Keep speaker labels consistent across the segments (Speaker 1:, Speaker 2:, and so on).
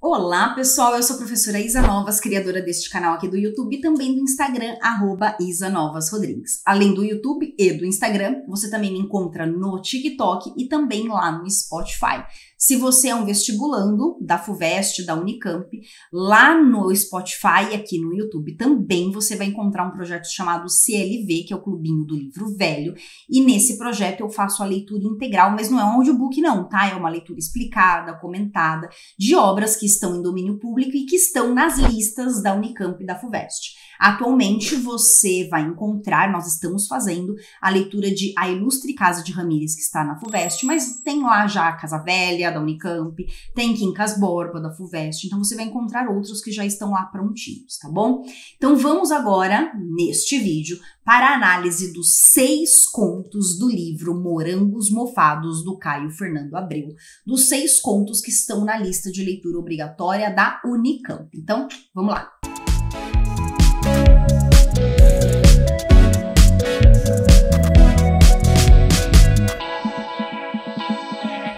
Speaker 1: Olá pessoal, eu sou a professora Isa Novas, criadora deste canal aqui do YouTube e também do Instagram, @IsaNovasRodrigues. Além do YouTube e do Instagram, você também me encontra no TikTok e também lá no Spotify. Se você é um vestibulando da FUVEST, da Unicamp, lá no Spotify e aqui no YouTube também você vai encontrar um projeto chamado CLV, que é o Clubinho do Livro Velho, e nesse projeto eu faço a leitura integral, mas não é um audiobook não, tá? É uma leitura explicada, comentada, de obras que estão em domínio público e que estão nas listas da Unicamp e da FUVEST. Atualmente você vai encontrar, nós estamos fazendo a leitura de A Ilustre Casa de Ramírez, que está na FUVEST, mas tem lá já a Casa Velha, da Unicamp, tem Quincas Borba, da FUVEST, então você vai encontrar outros que já estão lá prontinhos, tá bom? Então vamos agora, neste vídeo, para a análise dos 6 contos do livro Morangos Mofados, do Caio Fernando Abreu, dos 6 contos que estão na lista de leitura obrigatória da Unicamp. Então, vamos lá!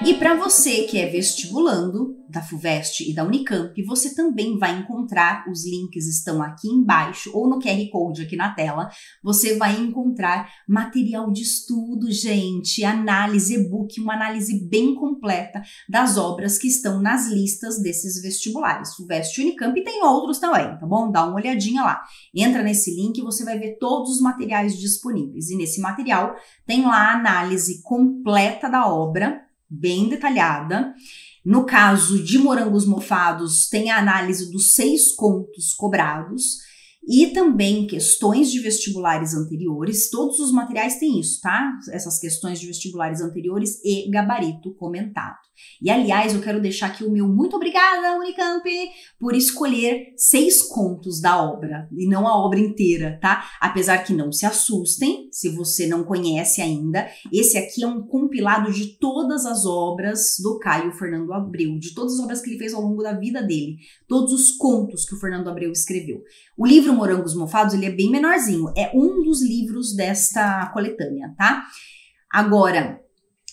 Speaker 1: E para você que é vestibulando da FUVEST e da Unicamp, você também vai encontrar, os links estão aqui embaixo ou no QR Code aqui na tela, você vai encontrar material de estudo, gente, análise, e-book, uma análise bem completa das obras que estão nas listas desses vestibulares, FUVEST e Unicamp, e tem outros também, tá bom? Dá uma olhadinha lá. Entra nesse link e você vai ver todos os materiais disponíveis. E nesse material tem lá a análise completa da obra, bem detalhada. No caso de Morangos Mofados, tem a análise dos 6 contos cobrados e também questões de vestibulares anteriores. Todos os materiais têm isso, tá? Essas questões de vestibulares anteriores e gabarito comentado. E, aliás, eu quero deixar aqui o meu muito obrigada, Unicamp, por escolher 6 contos da obra, e não a obra inteira, tá? Apesar que não se assustem, se você não conhece ainda, esse aqui é um compilado de todas as obras do Caio Fernando Abreu, de todas as obras que ele fez ao longo da vida dele, todos os contos que o Fernando Abreu escreveu. O livro Morangos Mofados, ele é bem menorzinho, é um dos livros desta coletânea, tá? Agora,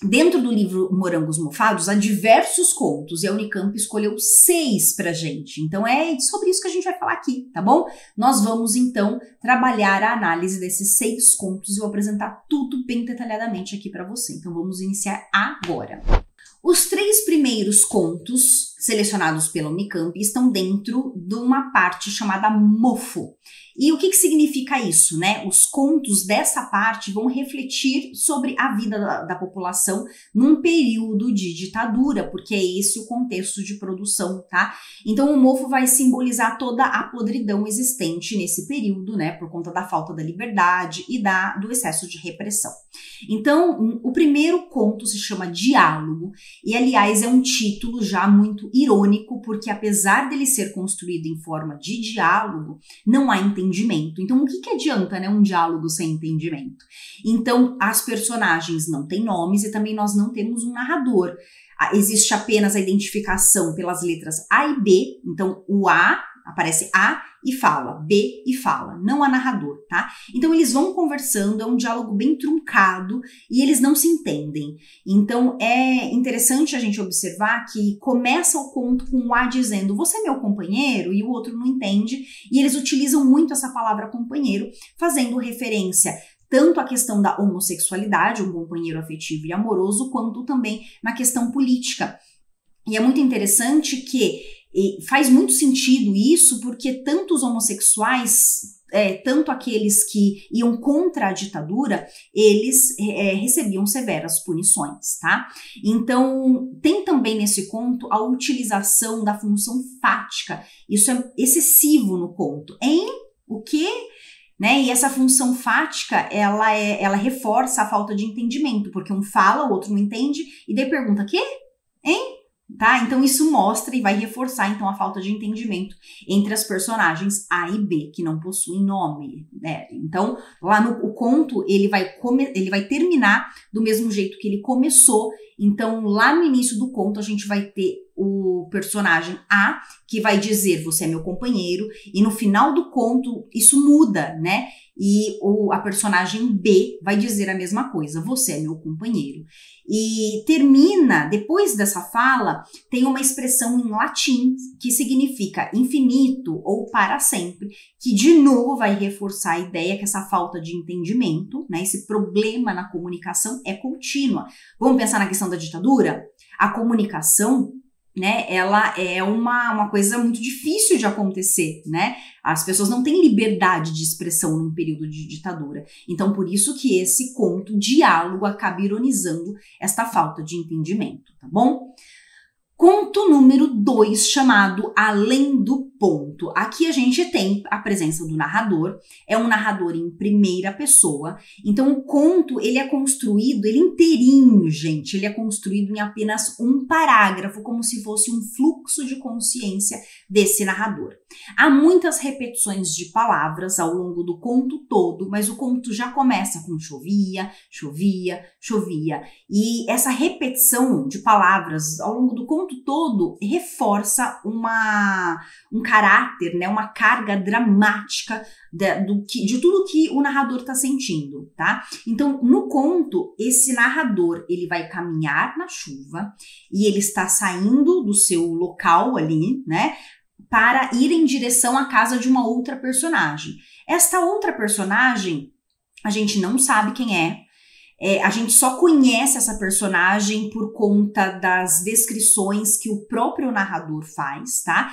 Speaker 1: dentro do livro Morangos Mofados, há diversos contos e a Unicamp escolheu 6 pra gente. Então é sobre isso que a gente vai falar aqui, tá bom? Nós vamos então trabalhar a análise desses 6 contos e vou apresentar tudo bem detalhadamente aqui pra você. Então vamos iniciar agora. Os 3 primeiros contos selecionados pela Unicamp estão dentro de uma parte chamada mofo. E o que significa isso, né? Os contos dessa parte vão refletir sobre a vida da população num período de ditadura, porque é esse o contexto de produção, tá? Então o mofo vai simbolizar toda a podridão existente nesse período, né? Por conta da falta da liberdade e do excesso de repressão. Então, o primeiro conto se chama Diálogo, e aliás é um título já muito irônico, porque apesar dele ser construído em forma de diálogo, não há entendimento. Então, o que adianta, né, um diálogo sem entendimento? Então, as personagens não têm nomes e também nós não temos um narrador. Existe apenas a identificação pelas letras A e B, então o A, aparece A e fala, B e fala, não há narrador, tá? Então eles vão conversando, é um diálogo bem truncado e eles não se entendem. Então é interessante a gente observar que começa o conto com o A dizendo, você é meu companheiro, e o outro não entende, e eles utilizam muito essa palavra companheiro, fazendo referência tanto a questão da homossexualidade, um companheiro afetivo e amoroso, quanto também na questão política. E é muito interessante que faz muito sentido isso, porque tanto os homossexuais, tanto aqueles que iam contra a ditadura, eles recebiam severas punições, tá? Então, tem também nesse conto a utilização da função fática. Isso é excessivo no conto. Em o quê? Né? E essa função fática, ela reforça a falta de entendimento, porque um fala, o outro não entende, e daí pergunta, quê? Hein? Tá? Então isso mostra e vai reforçar então a falta de entendimento entre as personagens A e B, que não possuem nome, né? Então lá no conto ele vai terminar do mesmo jeito que ele começou. Então lá no início do conto a gente vai ter o personagem A, que vai dizer você é meu companheiro, e no final do conto isso muda, né? E a personagem B vai dizer a mesma coisa, você é meu companheiro. E termina, depois dessa fala, tem uma expressão em latim que significa infinito ou para sempre, que de novo vai reforçar a ideia que essa falta de entendimento, né, esse problema na comunicação é contínua. Vamos pensar na questão da ditadura? A comunicação, né, ela é uma coisa muito difícil de acontecer, né? As pessoas não têm liberdade de expressão num período de ditadura. Então, por isso que esse conto, diálogo, acaba ironizando esta falta de entendimento, tá bom? Conto número 2, chamado Além do Ponto. Aqui a gente tem a presença do narrador, é um narrador em primeira pessoa, então o conto, ele é construído, ele inteirinho, gente, ele é construído em apenas um parágrafo, como se fosse um fluxo de consciência desse narrador. Há muitas repetições de palavras ao longo do conto todo, mas o conto já começa com chovia, chovia, chovia, e essa repetição de palavras ao longo do conto todo reforça um caráter, né, uma carga dramática de tudo que o narrador está sentindo, tá? Então, no conto, esse narrador, ele vai caminhar na chuva e ele está saindo do seu local ali, né, para ir em direção à casa de uma outra personagem. Esta outra personagem, a gente não sabe quem é. A gente só conhece essa personagem por conta das descrições que o próprio narrador faz, tá?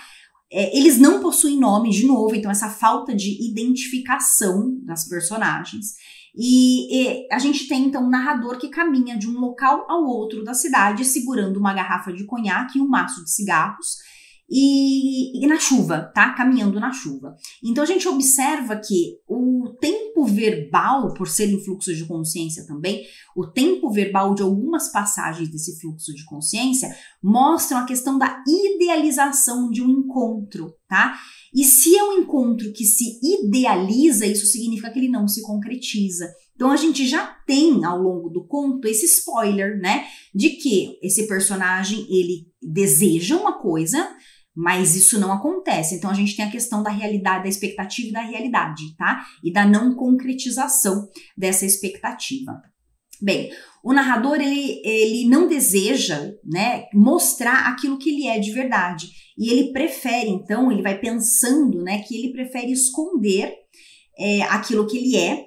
Speaker 1: Eles não possuem nome, de novo, então essa falta de identificação das personagens. E a gente tem, então, um narrador que caminha de um local ao outro da cidade, segurando uma garrafa de conhaque e um maço de cigarros, e na chuva, tá? Caminhando na chuva. Então a gente observa que o tempo verbal, por ser em fluxo de consciência também, o tempo verbal de algumas passagens desse fluxo de consciência mostram a questão da idealização de um encontro, tá? E se é um encontro que se idealiza, isso significa que ele não se concretiza. Então a gente já tem ao longo do conto esse spoiler, né? De que esse personagem, ele deseja uma coisa, mas isso não acontece. Então a gente tem a questão da realidade, da expectativa e da realidade, tá? E da não concretização dessa expectativa. Bem, o narrador, ele não deseja, né, mostrar aquilo que ele é de verdade. E ele prefere, então, ele vai pensando, né, que ele prefere esconder aquilo que ele é,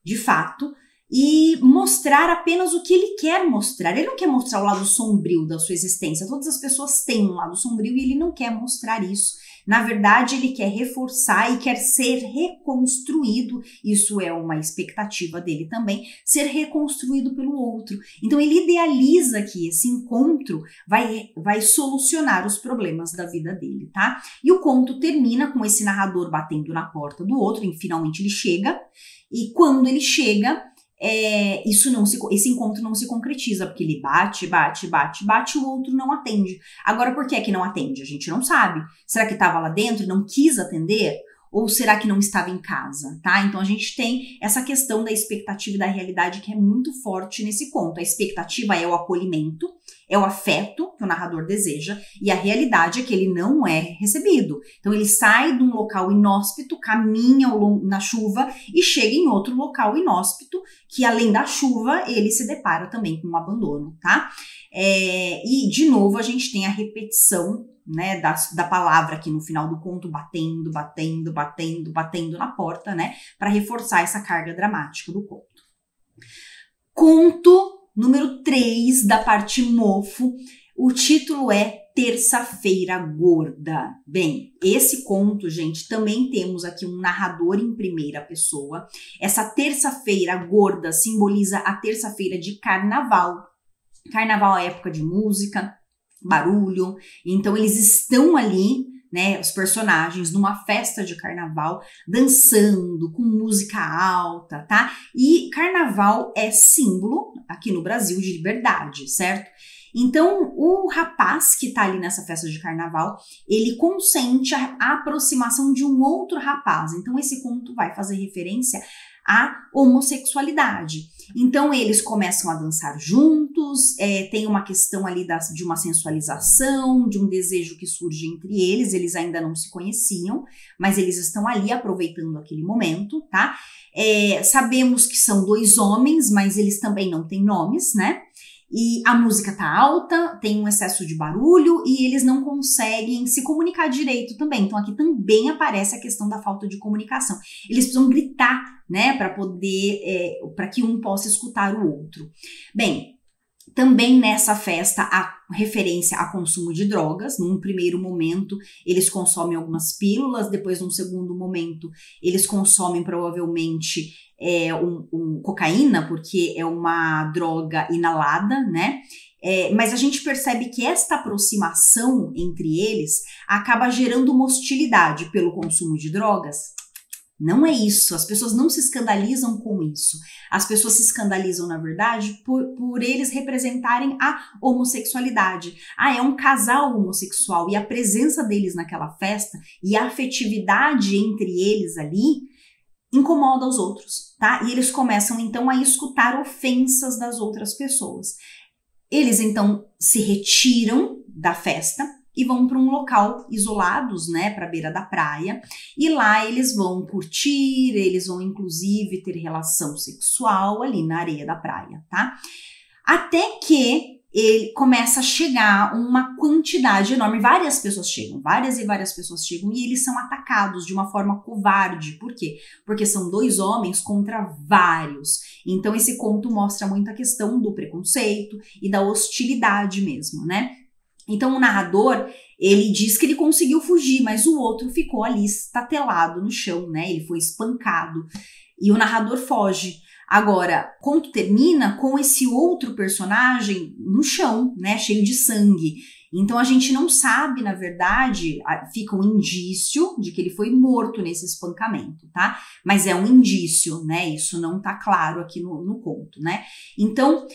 Speaker 1: de fato, e mostrar apenas o que ele quer mostrar. Ele não quer mostrar o lado sombrio da sua existência. Todas as pessoas têm um lado sombrio e ele não quer mostrar isso. Na verdade, ele quer reforçar e quer ser reconstruído. Isso é uma expectativa dele também, ser reconstruído pelo outro. Então, ele idealiza que esse encontro vai solucionar os problemas da vida dele, tá? E o conto termina com esse narrador batendo na porta do outro, e finalmente ele chega. E quando ele chega, esse encontro não se concretiza, porque ele bate, o outro não atende. Agora, por que é que não atende? A gente não sabe. Será que estava lá dentro e não quis atender? Ou será que não estava em casa, tá? Então a gente tem essa questão da expectativa e da realidade que é muito forte nesse conto. A expectativa é o acolhimento, é o afeto que o narrador deseja, e a realidade é que ele não é recebido. Então ele sai de um local inóspito, caminha na chuva e chega em outro local inóspito, que além da chuva, ele se depara também com um abandono, tá? E de novo a gente tem a repetição, né, da palavra aqui no final do conto, batendo na porta, né, para reforçar essa carga dramática do conto. Conto número 3 da parte mofo, o título é Terça-feira Gorda. Bem, esse conto, gente, também temos aqui um narrador em primeira pessoa. Essa terça-feira gorda simboliza a terça-feira de carnaval. Carnaval é época de música, barulho, então eles estão ali, né, os personagens numa festa de carnaval, dançando, com música alta, tá? E carnaval é símbolo, aqui no Brasil, de liberdade, certo? Então, o rapaz que tá ali nessa festa de carnaval, ele consente a aproximação de um outro rapaz. Então, esse conto vai fazer referência a homossexualidade. Então eles começam a dançar juntos, tem uma questão ali de uma sensualização, de um desejo que surge entre eles ainda não se conheciam, mas eles estão ali aproveitando aquele momento, tá? Sabemos que são 2 homens, mas eles também não têm nomes, né? E a música tá alta, tem um excesso de barulho e eles não conseguem se comunicar direito também. Então aqui também aparece a questão da falta de comunicação. Eles precisam gritar, né, para poder, para que um possa escutar o outro. Bem, também nessa festa há referência a consumo de drogas. Num primeiro momento, eles consomem algumas pílulas, depois, num segundo momento, eles consomem provavelmente cocaína, porque é uma droga inalada, né? Mas a gente percebe que esta aproximação entre eles acaba gerando uma hostilidade pelo consumo de drogas. Não é isso, as pessoas não se escandalizam com isso. As pessoas se escandalizam, na verdade, por eles representarem a homossexualidade. É um casal homossexual e a presença deles naquela festa e a afetividade entre eles ali incomoda os outros, tá? E eles começam, então, a escutar ofensas das outras pessoas. Eles, então, se retiram da festa e vão para um local isolados, né, para a beira da praia, e lá eles vão curtir, eles vão inclusive ter relação sexual ali na areia da praia, tá? Até que ele começa a chegar uma quantidade enorme, várias pessoas chegam, várias pessoas chegam e eles são atacados de uma forma covarde. Por quê? Porque são 2 homens contra vários. Então esse conto mostra muito a questão do preconceito e da hostilidade mesmo, né? Então o narrador, ele diz que ele conseguiu fugir, mas o outro ficou ali estatelado no chão, né? Ele foi espancado e o narrador foge. Agora, o conto termina com esse outro personagem no chão, né? Cheio de sangue. Então a gente não sabe, na verdade, fica um indício de que ele foi morto nesse espancamento, tá? Mas é um indício, né? Isso não tá claro aqui no conto, né? Então,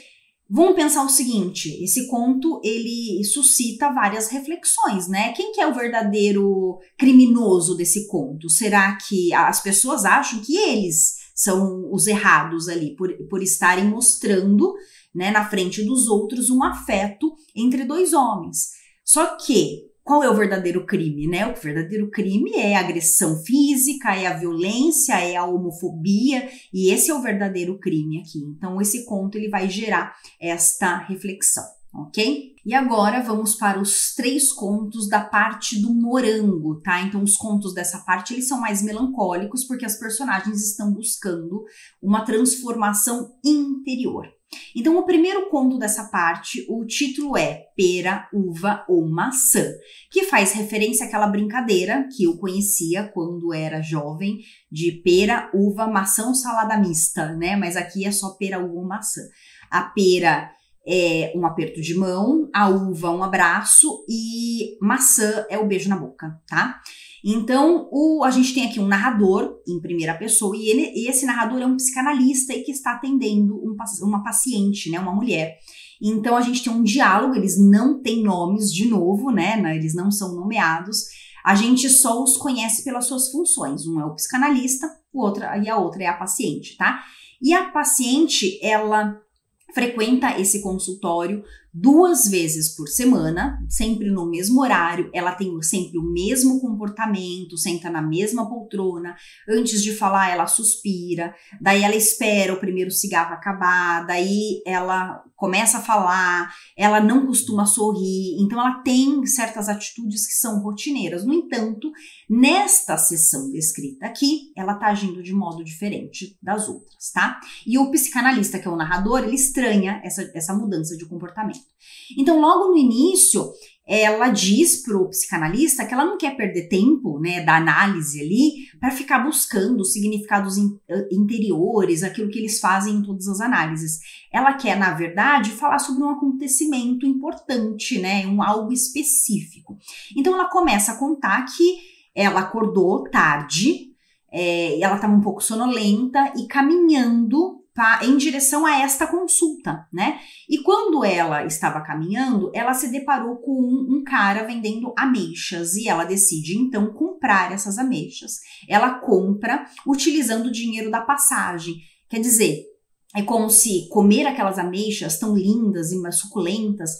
Speaker 1: vamos pensar o seguinte, esse conto, ele suscita várias reflexões, né? Quem que é o verdadeiro criminoso desse conto? Será que as pessoas acham que eles são os errados ali, por estarem mostrando, né, na frente dos outros um afeto entre 2 homens? Só que, qual é o verdadeiro crime, né? O verdadeiro crime é a agressão física, é a violência, é a homofobia, e esse é o verdadeiro crime aqui. Então, esse conto, ele vai gerar esta reflexão, ok? E agora vamos para os 3 contos da parte do morango, tá? Então, os contos dessa parte, eles são mais melancólicos, porque as personagens estão buscando uma transformação interior. Então, o primeiro conto dessa parte, o título é Pera, Uva ou Maçã, que faz referência àquela brincadeira que eu conhecia quando era jovem, de pera, uva, maçã ou salada mista, né? Mas aqui é só pera, uva ou maçã. A pera é um aperto de mão, a uva um abraço e maçã é o beijo na boca, tá? Então, a gente tem aqui um narrador em primeira pessoa e esse narrador é um psicanalista e que está atendendo uma paciente, né, uma mulher. Então, a gente tem um diálogo, eles não têm nomes de novo, né, eles não são nomeados, a gente só os conhece pelas suas funções. Um é o psicanalista, e a outra é a paciente, tá? E a paciente, ela frequenta esse consultório 2 vezes por semana, sempre no mesmo horário, ela tem sempre o mesmo comportamento, senta na mesma poltrona, antes de falar ela suspira, daí ela espera o primeiro cigarro acabar, daí ela começa a falar, ela não costuma sorrir, então ela tem certas atitudes que são rotineiras. No entanto, nesta sessão descrita aqui, ela tá agindo de modo diferente das outras, tá? E o psicanalista, que é o narrador, ele estranha essa mudança de comportamento. Então, logo no início, ela diz pro psicanalista que ela não quer perder tempo, né, da análise ali, para ficar buscando significados interiores, aquilo que eles fazem em todas as análises. Ela quer, na verdade, falar sobre um acontecimento importante, né, algo específico. Então, ela começa a contar que ela acordou tarde, ela estava um pouco sonolenta e caminhando em direção a esta consulta, né? E quando ela estava caminhando, ela se deparou com um cara vendendo ameixas e ela decide então comprar comprar essas ameixas. Ela compra utilizando o dinheiro da passagem. Quer dizer, é como se comer aquelas ameixas tão lindas e suculentas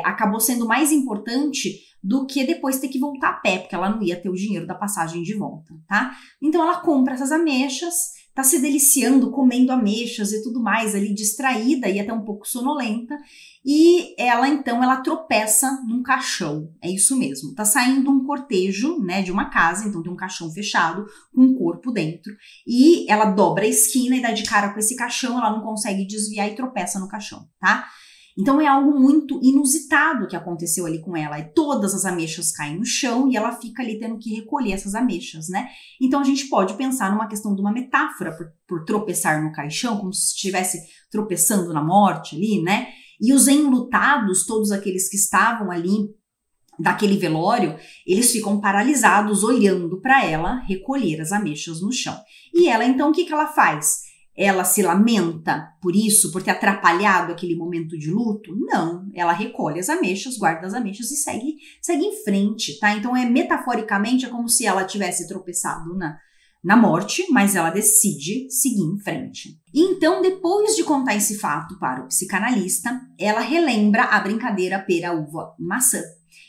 Speaker 1: acabou sendo mais importante do que depois ter que voltar a pé, porque ela não ia ter o dinheiro da passagem de volta, tá? Então ela compra essas ameixas, tá se deliciando, comendo ameixas e tudo mais ali, distraída e até um pouco sonolenta, e ela tropeça num caixão, é isso mesmo, tá saindo um cortejo, né, de uma casa, então tem um caixão fechado com um corpo dentro, e ela dobra a esquina e dá de cara com esse caixão, ela não consegue desviar e tropeça no caixão, tá? Então é algo muito inusitado que aconteceu ali com ela. E todas as ameixas caem no chão e ela fica ali tendo que recolher essas ameixas, né? Então a gente pode pensar numa questão de uma metáfora por tropeçar no caixão, como se estivesse tropeçando na morte ali, né? E os enlutados, todos aqueles que estavam ali daquele velório, eles ficam paralisados olhando para ela recolher as ameixas no chão. E ela então, o que ela faz? Ela se lamenta por isso, por ter atrapalhado aquele momento de luto? Não, ela recolhe as ameixas, guarda as ameixas e segue em frente, tá? Então, metaforicamente, é como se ela tivesse tropeçado na morte, mas ela decide seguir em frente. Então, depois de contar esse fato para o psicanalista, ela relembra a brincadeira pera, uva, maçã.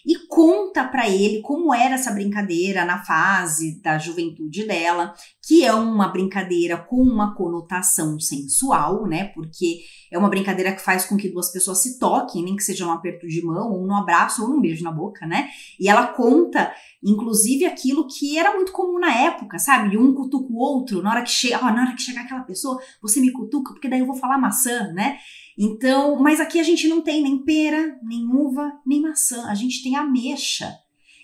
Speaker 1: E conta para ele como era essa brincadeira na fase da juventude dela, que é uma brincadeira com uma conotação sensual, né? Porque é uma brincadeira que faz com que duas pessoas se toquem, nem que seja um aperto de mão, ou num abraço, ou num beijo na boca, né? E ela conta, inclusive, aquilo que era muito comum na época, sabe? Um cutuca o outro, na hora que chegar aquela pessoa, você me cutuca, porque daí eu vou falar maçã, né? Então, mas aqui a gente não tem nem pera, nem uva, nem maçã, a gente tem ameixa.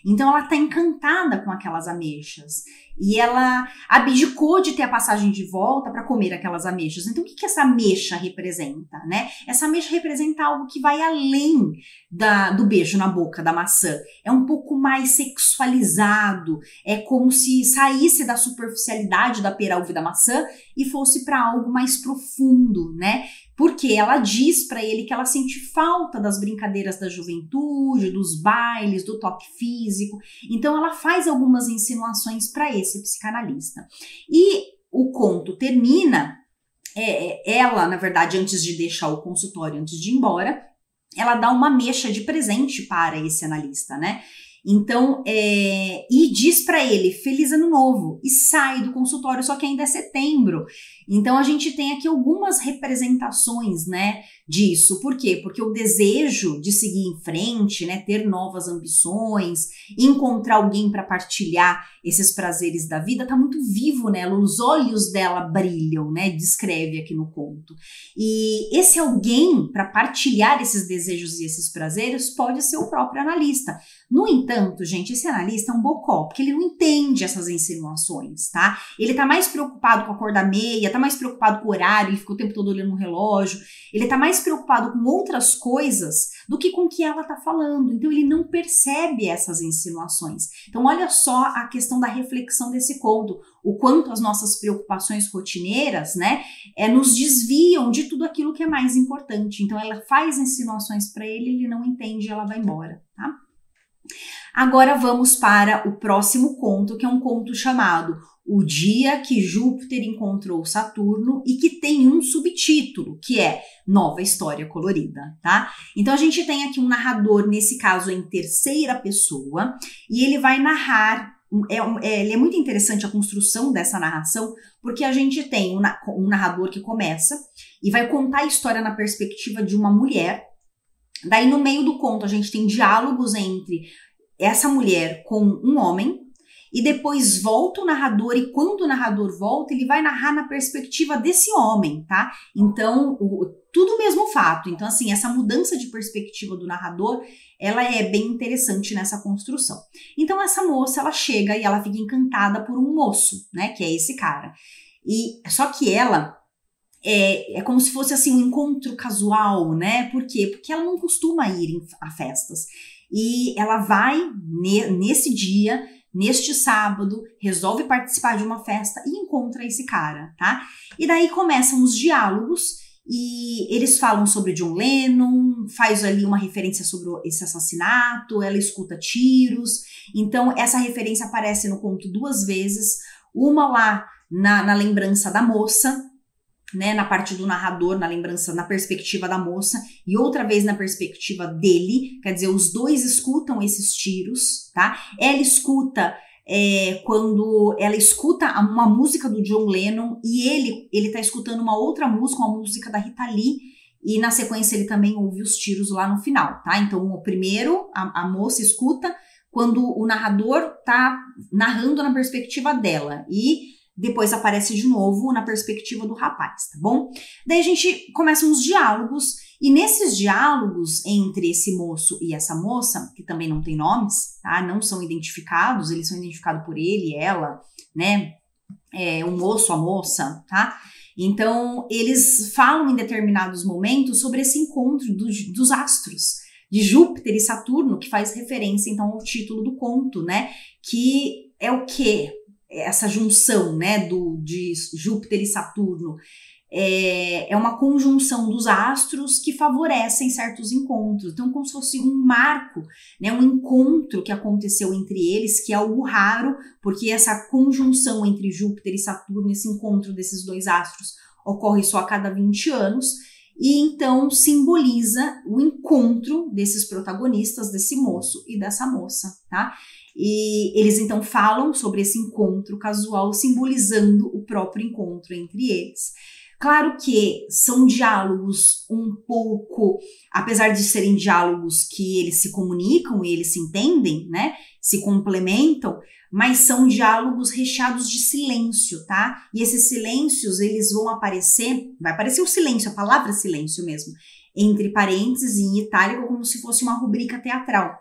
Speaker 1: Então ela tá encantada com aquelas ameixas. E ela abdicou de ter a passagem de volta para comer aquelas ameixas. Então o que essa ameixa representa, né? Essa ameixa representa algo que vai além do beijo na boca da maçã. É um pouco mais sexualizado. É como se saísse da superficialidade da pera, uva e da maçã e fosse para algo mais profundo, né? Porque ela diz para ele que ela sente falta das brincadeiras da juventude, dos bailes, do toque físico. Então ela faz algumas insinuações para esse psicanalista. E o conto termina, ela, na verdade, antes de deixar o consultório, antes de ir embora, ela dá uma ameixa de presente para esse analista, né? Então, e diz para ele, feliz ano novo, e sai do consultório, só que ainda é setembro. Então, a gente tem aqui algumas representações, né, disso. Por quê? Porque o desejo de seguir em frente, né, ter novas ambições, encontrar alguém para partilhar esses prazeres da vida, tá muito vivo nela, os olhos dela brilham, né, descreve aqui no conto. E esse alguém para partilhar esses desejos e esses prazeres pode ser o próprio analista. No entanto, gente, esse analista é um bocó, porque ele não entende essas insinuações, tá? Ele tá mais preocupado com a cor da meia, tá mais preocupado com o horário, ele fica o tempo todo olhando no relógio, ele tá mais preocupado com outras coisas do que com o que ela tá falando, então ele não percebe essas insinuações. Então olha só a questão da reflexão desse conto, o quanto as nossas preocupações rotineiras, né, nos desviam de tudo aquilo que é mais importante. Então ela faz insinuações para ele, ele não entende e ela vai embora, tá? Agora vamos para o próximo conto, que é um conto chamado O Dia que Júpiter Encontrou Saturno e que tem um subtítulo, que é Nova História Colorida, tá? Então a gente tem aqui um narrador, nesse caso em terceira pessoa, e ele vai narrar, ele é muito interessante a construção dessa narração, porque a gente tem um narrador que começa e vai contar a história na perspectiva de uma mulher. Daí no meio do conto a gente tem diálogos entre essa mulher com um homem, e depois volta o narrador, e quando o narrador volta, ele vai narrar na perspectiva desse homem, tá? Então, tudo o mesmo fato. Então, assim, essa mudança de perspectiva do narrador, ela é bem interessante nessa construção. Então, essa moça, ela chega e ela fica encantada por um moço, né? Que é esse cara. E só que ela é como se fosse, assim, um encontro casual, né? Por quê? Porque ela não costuma ir a festas. E ela vai nesse dia, neste sábado, resolve participar de uma festa e encontra esse cara, tá? E daí começam os diálogos e eles falam sobre John Lennon, faz ali uma referência sobre esse assassinato, ela escuta tiros, então essa referência aparece no conto 2 vezes, uma lá na lembrança da moça, né, na parte do narrador, na lembrança, na perspectiva da moça, e outra vez na perspectiva dele, quer dizer, os dois escutam esses tiros, tá? Ela escuta quando ela escuta uma música do John Lennon e ele tá escutando uma outra música, uma música da Rita Lee, e na sequência ele também ouve os tiros lá no final, tá? Então, o primeiro, a moça escuta quando o narrador tá narrando na perspectiva dela, e depois aparece de novo na perspectiva do rapaz, tá bom? Daí a gente começa uns diálogos, e nesses diálogos entre esse moço e essa moça, que também não tem nomes, tá? Não são identificados, eles são identificados por ele, ela, né? O moço, a moça, tá? Então, eles falam em determinados momentos sobre esse encontro dos astros, de Júpiter e Saturno, que faz referência, então, ao título do conto, né? Que é o quê? Essa junção, né, de Júpiter e Saturno, é uma conjunção dos astros que favorecem certos encontros. Então, como se fosse um marco, né, um encontro que aconteceu entre eles, que é algo raro, porque essa conjunção entre Júpiter e Saturno, esse encontro desses dois astros, ocorre só a cada 20 anos, e então simboliza o encontro desses protagonistas, desse moço e dessa moça, tá? E eles então falam sobre esse encontro casual, simbolizando o próprio encontro entre eles. Claro que são diálogos um pouco, apesar de serem diálogos que eles se comunicam e eles se entendem, né, se complementam, mas são diálogos recheados de silêncio, tá? E esses silêncios, eles vão aparecer, vai aparecer o silêncio, a palavra silêncio mesmo, entre parênteses e em itálico, como se fosse uma rubrica teatral.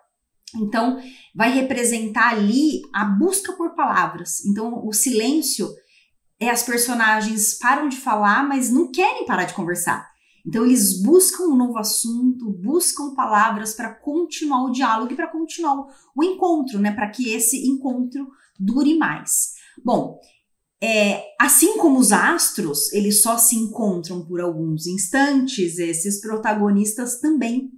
Speaker 1: Então, vai representar ali a busca por palavras. Então, o silêncio as personagens param de falar, mas não querem parar de conversar. Então, eles buscam um novo assunto, buscam palavras para continuar o diálogo e para continuar o encontro, né? Para que esse encontro dure mais. Bom, assim como os astros, eles só se encontram por alguns instantes, esses protagonistas também.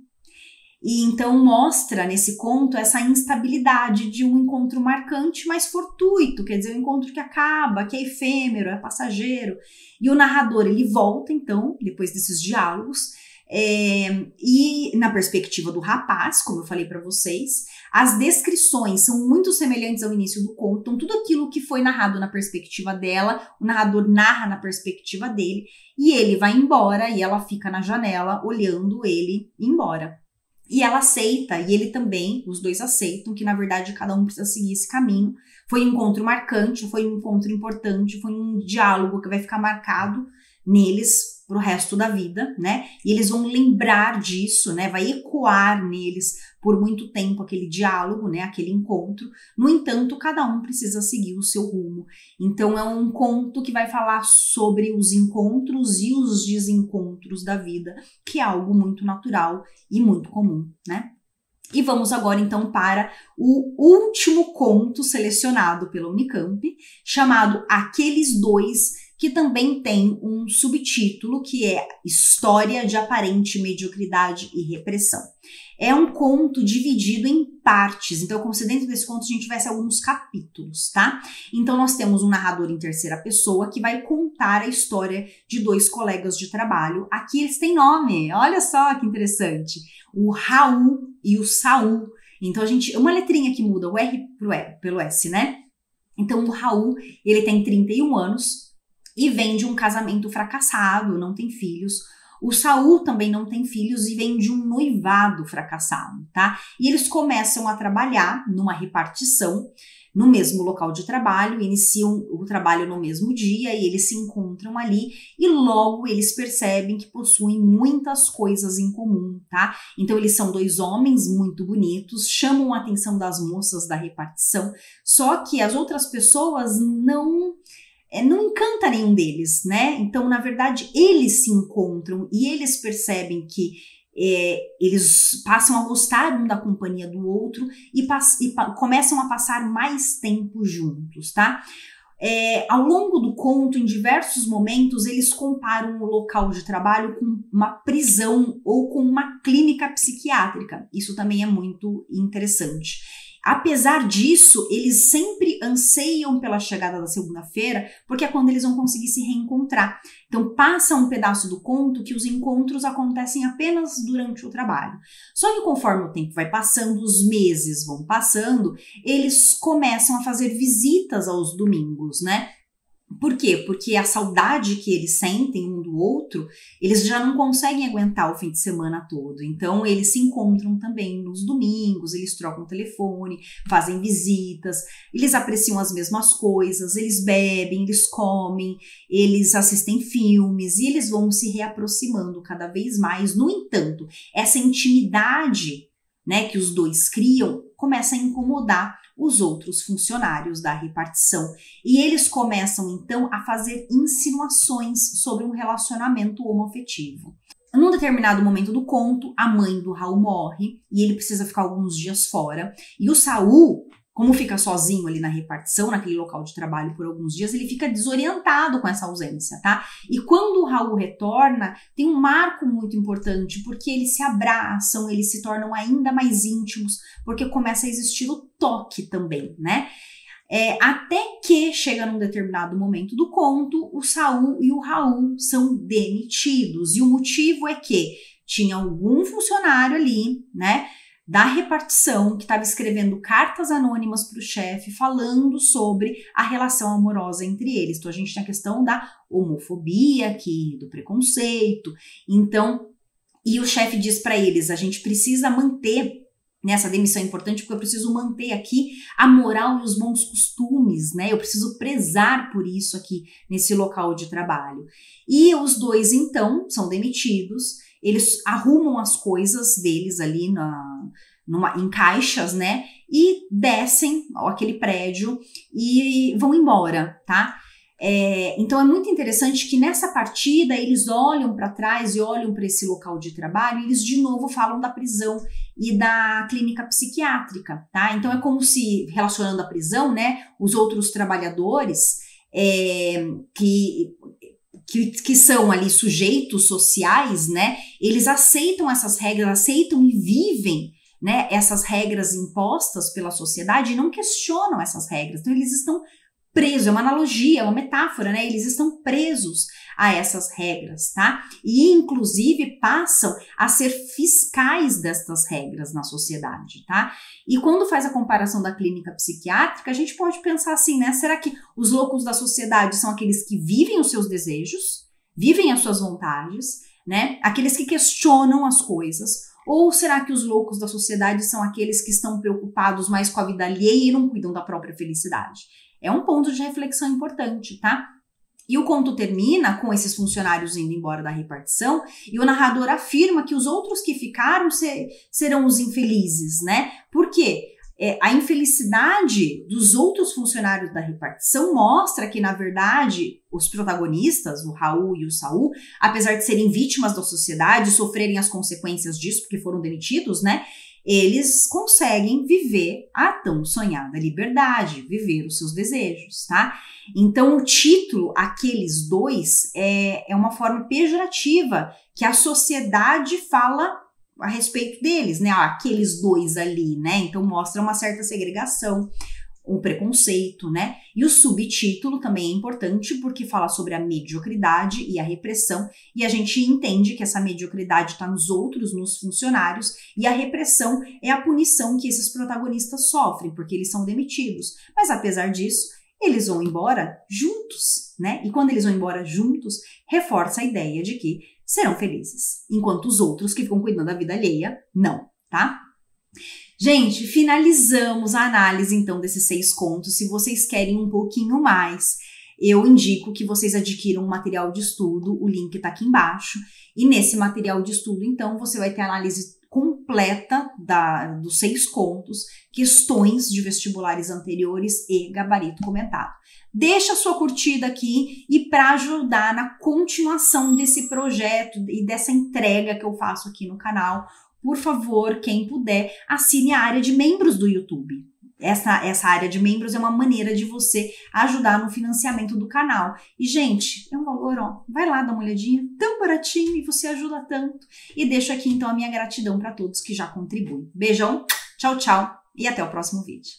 Speaker 1: E então mostra nesse conto essa instabilidade de um encontro marcante, mas fortuito, quer dizer, um encontro que acaba, que é efêmero, é passageiro. E o narrador, ele volta então, depois desses diálogos, e na perspectiva do rapaz, como eu falei para vocês, as descrições são muito semelhantes ao início do conto, então tudo aquilo que foi narrado na perspectiva dela, o narrador narra na perspectiva dele, e ele vai embora e ela fica na janela olhando ele ir embora. E ela aceita, e ele também, os dois aceitam, que na verdade cada um precisa seguir esse caminho. Foi um encontro marcante, foi um encontro importante, foi um diálogo que vai ficar marcado neles pro resto da vida, né? E eles vão lembrar disso, né? Vai ecoar neles por muito tempo aquele diálogo, né? Aquele encontro. No entanto, cada um precisa seguir o seu rumo. Então é um conto que vai falar sobre os encontros e os desencontros da vida, que é algo muito natural e muito comum, né? E vamos agora então para o último conto selecionado pela Unicamp, chamado Aqueles Dois, que também tem um subtítulo que é História de Aparente Mediocridade e Repressão. É um conto dividido em partes, então é como se dentro desse conto a gente tivesse alguns capítulos, tá? Então nós temos um narrador em terceira pessoa que vai contar a história de dois colegas de trabalho. Aqui eles têm nome, olha só que interessante. O Raul e o Saul. Então a gente, uma letrinha que muda o R pelo S, né? Então o Raul, ele tem 31 anos, e vem de um casamento fracassado, não tem filhos. O Saul também não tem filhos e vem de um noivado fracassado, tá? E eles começam a trabalhar numa repartição no mesmo local de trabalho, iniciam o trabalho no mesmo dia e eles se encontram ali e logo eles percebem que possuem muitas coisas em comum, tá? Então eles são dois homens muito bonitos, chamam a atenção das moças da repartição, só que as outras pessoas não encanta nenhum deles, né? Então, na verdade, eles se encontram e eles percebem que eles passam a gostar um da companhia do outro e começam a passar mais tempo juntos, tá? Ao longo do conto, em diversos momentos, eles comparam o local de trabalho com uma prisão ou com uma clínica psiquiátrica. Isso também é muito interessante. Apesar disso, eles sempre anseiam pela chegada da segunda-feira, porque é quando eles vão conseguir se reencontrar. Então, passa um pedaço do conto que os encontros acontecem apenas durante o trabalho. Só que conforme o tempo vai passando, os meses vão passando, eles começam a fazer visitas aos domingos, né? Por quê? Porque a saudade que eles sentem um do outro, eles já não conseguem aguentar o fim de semana todo. Então, eles se encontram também nos domingos, eles trocam telefone, fazem visitas, eles apreciam as mesmas coisas, eles bebem, eles comem, eles assistem filmes e eles vão se reaproximando cada vez mais. No entanto, essa intimidade, né, que os dois criam começa a incomodar os outros funcionários da repartição. E eles começam, então, a fazer insinuações sobre um relacionamento homoafetivo. Num determinado momento do conto, a mãe do Raul morre e ele precisa ficar alguns dias fora. E o Saul, como fica sozinho ali na repartição, naquele local de trabalho por alguns dias, ele fica desorientado com essa ausência, tá? E quando o Raul retorna, tem um marco muito importante, porque eles se abraçam, eles se tornam ainda mais íntimos, porque começa a existir o toque também, né? Até que chega num determinado momento do conto, o Saul e o Raul são demitidos. E o motivo é que tinha algum funcionário ali, né, da repartição que estava escrevendo cartas anônimas para o chefe falando sobre a relação amorosa entre eles. Então a gente tem a questão da homofobia aqui, do preconceito. Então, e o chefe diz para eles, a gente precisa manter, nessa demissão é importante porque eu preciso manter aqui a moral e os bons costumes, né? Eu preciso prezar por isso aqui nesse local de trabalho. E os dois, então, são demitidos, eles arrumam as coisas deles ali em caixas, né? E descem aquele prédio e vão embora, tá? Então é muito interessante que nessa partida eles olham para trás e olham para esse local de trabalho e eles de novo falam da prisão e da clínica psiquiátrica, tá? Então é como se, relacionando a prisão, né, os outros trabalhadores que são ali sujeitos sociais, né, eles aceitam essas regras, aceitam e vivem, né, essas regras impostas pela sociedade e não questionam essas regras. Então eles estão presos, é uma analogia, é uma metáfora, né? Eles estão presos a essas regras, tá? E, inclusive, passam a ser fiscais destas regras na sociedade, tá? E quando faz a comparação da clínica psiquiátrica, a gente pode pensar assim, né? Será que os loucos da sociedade são aqueles que vivem os seus desejos, vivem as suas vontades, né? Aqueles que questionam as coisas? Ou será que os loucos da sociedade são aqueles que estão preocupados mais com a vida alheia e não cuidam da própria felicidade? É um ponto de reflexão importante, tá? E o conto termina com esses funcionários indo embora da repartição e o narrador afirma que os outros que ficaram serão os infelizes, né? Por quê? A infelicidade dos outros funcionários da repartição mostra que, na verdade, os protagonistas, o Raul e o Saul, apesar de serem vítimas da sociedade, sofrerem as consequências disso porque foram demitidos, né? Eles conseguem viver a tão sonhada liberdade, viver os seus desejos, tá? Então, o título, Aqueles Dois, é uma forma pejorativa que a sociedade fala a respeito deles, né? Aqueles dois ali, né? Então, mostra uma certa segregação, um preconceito, né? E o subtítulo também é importante porque fala sobre a mediocridade e a repressão, e a gente entende que essa mediocridade está nos outros, nos funcionários, e a repressão é a punição que esses protagonistas sofrem, porque eles são demitidos. Mas apesar disso, eles vão embora juntos, né? E quando eles vão embora juntos, reforça a ideia de que serão felizes, enquanto os outros que ficam cuidando da vida alheia, não, tá? Gente, finalizamos a análise, então, desses 6 contos. Se vocês querem um pouquinho mais, eu indico que vocês adquiram um material de estudo, o link tá aqui embaixo. E nesse material de estudo, então, você vai ter a análise completa dos 6 contos, questões de vestibulares anteriores e gabarito comentado. Deixa a sua curtida aqui e para ajudar na continuação desse projeto e dessa entrega que eu faço aqui no canal, por favor, quem puder, assine a área de membros do YouTube. essa área de membros é uma maneira de você ajudar no financiamento do canal. E, gente, é um valor, ó, vai lá dar uma olhadinha, tão baratinho e você ajuda tanto. E deixo aqui, então, a minha gratidão para todos que já contribuem. Beijão, tchau, tchau e até o próximo vídeo.